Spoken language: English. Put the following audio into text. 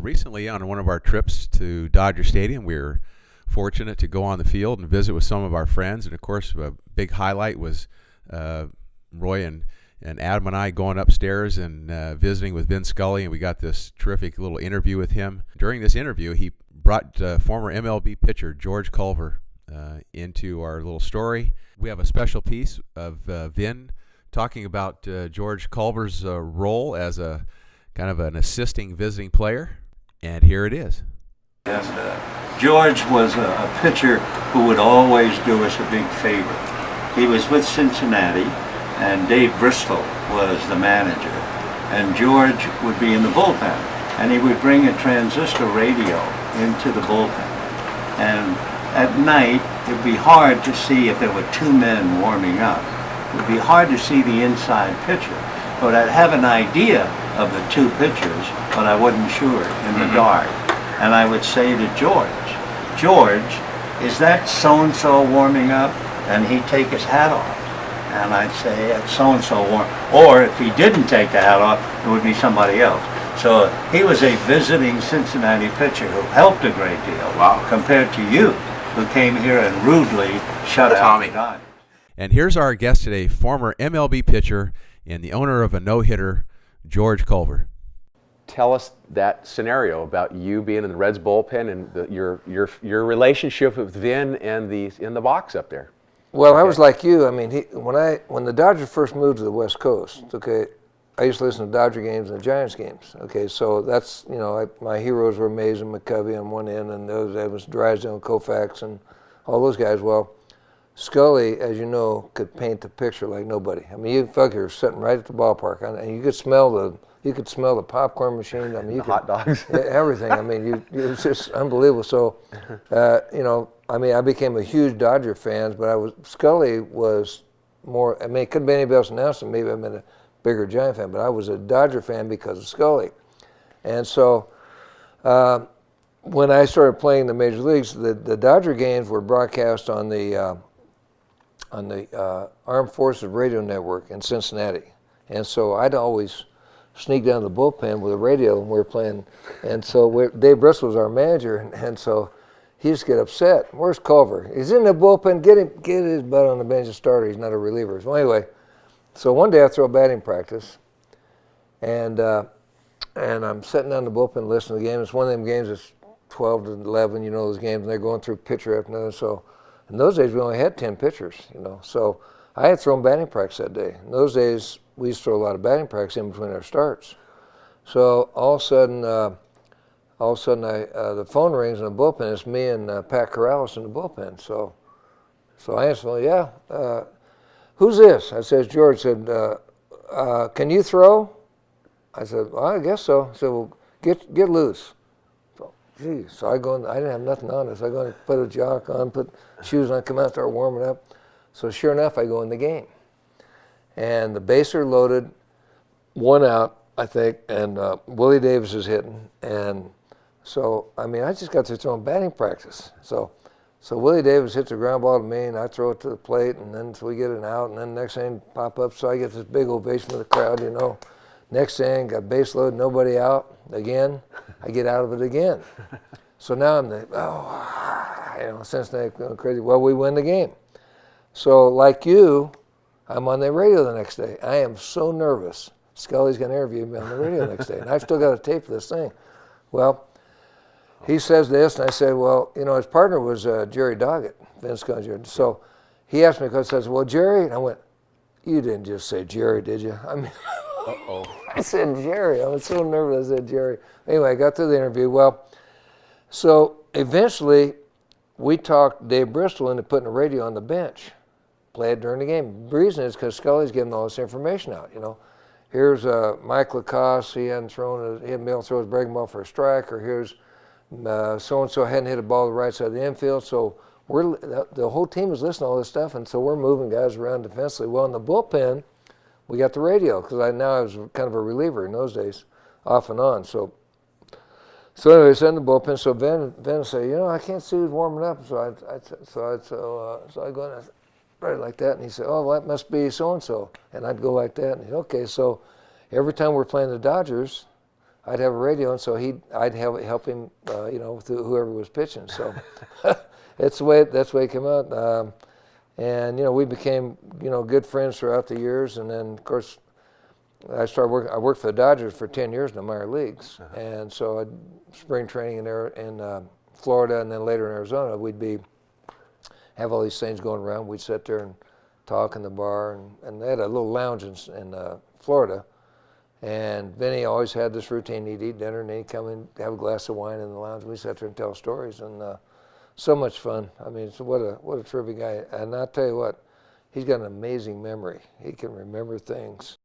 Recently, on one of our trips to Dodger Stadium, we were fortunate to go on the field and visit with some of our friends. And, of course, a big highlight was Roy and Adam and I going upstairs and visiting with Vin Scully, and we got this terrific little interview with him. During this interview, he brought former MLB pitcher George Culver into our little story. We have a special piece of Vin talking about George Culver's role as a kind of an assisting visiting player, and here it is. Yes, George was a pitcher who would always do us a big favor. He was with Cincinnati, and Dave Bristol was the manager, and George would be in the bullpen, and he would bring a transistor radio into the bullpen. And at night, it would be hard to see if there were two men warming up. It would be hard to see the inside pitcher, but I'd have an idea of the two pitchers, but I wasn't sure in the dark. And I would say to George, is that so-and-so warming up? And he'd take his hat off. And I'd say, that's so-and-so warm. Or if he didn't take the hat off, it would be somebody else. So he was a visiting Cincinnati pitcher who helped a great deal. Wow. Compared to you, who came here and rudely shut out the Dodgers. And here's our guest today, former MLB pitcher and the owner of a no-hitter, George Culver. Tell us that scenario about you being in the Reds bullpen and your relationship with Vin and in the box up there. Well, I was like you. I mean, when the Dodgers first moved to the West Coast, okay, I used to listen to Dodger games and Giants games. Okay, so that's, my heroes were Mays and McCovey on one end, and that was Drysdale and Koufax and all those guys. Well, Scully, as you know, could paint the picture like nobody. I mean, you felt you were sitting right at the ballpark, and you could smell the popcorn machine. I mean, hot dogs, everything. I mean, it was just unbelievable. So, I became a huge Dodger fan, but Scully was more. I mean, it couldn't be anybody else announcing. Maybe I've been a bigger Giant fan, but I was a Dodger fan because of Scully. And so, when I started playing the major leagues, the Dodger games were broadcast on the Armed Forces Radio Network in Cincinnati, and so I'd always sneak down to the bullpen with a radio when we were playing. And so Dave Bristol was our manager, and so he used to get upset. Where's Culver? He's in the bullpen. Get his butt on the bench and starter. He's not a reliever. So anyway, so one day I throw batting practice, and I'm sitting down in the bullpen listening to the game. It's one of them games that's 12 to 11, those games, and they're going through pitcher after another. So in those days, we only had 10 pitchers, So I had thrown batting practice that day. In those days, we used to throw a lot of batting practice in between our starts. So all of a sudden, the phone rings in the bullpen. It's me and Pat Corrales in the bullpen. So I answered, well, yeah. Who's this? I said, George. Said, can you throw? I said, well, I guess so. He said, well, get loose. So, geez. So I go in, I didn't have nothing on, so I go and put a jock on, put shoes on, come out, start warming up. So sure enough, I go in the game. And the bases are loaded, one out, I think, and Willie Davis is hitting. And so, I just got to throwing batting practice. So Willie Davis hits a ground ball to me, and I throw it to the plate, and then so we get an out, and then next thing pop up, so I get this big ovation from the crowd, Next thing, got base load, nobody out. Again, I get out of it again. So now I'm Cincinnati going crazy. Well, we win the game. So like you, I'm on the radio the next day. I am so nervous. Scully's going to interview me on the radio the next day. And I've still got a tape of this thing. Well, he says this, and I say, well, his partner was Jerry Doggett, Vin Scully. So he asked me, because he says, well, Jerry, and I went, you didn't just say Jerry, did you? Uh-oh. I said Jerry. I was so nervous I said Jerry. Anyway, I got through the interview. Well, so eventually we talked Dave Bristol into putting a radio on the bench, play it during the game. The reason is because Scully's getting all this information out, Here's Mike Lacoste, he hadn't been able to throw his breaking ball for a strike, or here's so-and-so hadn't hit a ball to the right side of the infield. So the whole team is listening to all this stuff, and so we're moving guys around defensively. Well, in the bullpen, we got the radio, because I was kind of a reliever in those days, off and on. So anyways, in the bullpen, so Vin said, I can't see who's warming up. So I go in, right like that, and he said, oh, well, that must be so-and-so. And I'd go like that, and okay, so every time we're playing the Dodgers, I'd have a radio, and so I'd help him, with whoever was pitching. So that's the way it came out. And we became good friends throughout the years. And then of course I worked for the Dodgers for 10 years in the minor leagues, and so I'd spring training in Florida, and then later in Arizona, we'd have all these things going around. We'd sit there and talk in the bar, and they had a little lounge in Florida. And Vinny always had this routine. He'd eat dinner, and then he'd come in, have a glass of wine in the lounge. We'd sit there and tell stories, and so much fun. I mean, what a terrific guy. And I'll tell you what, he's got an amazing memory. He can remember things.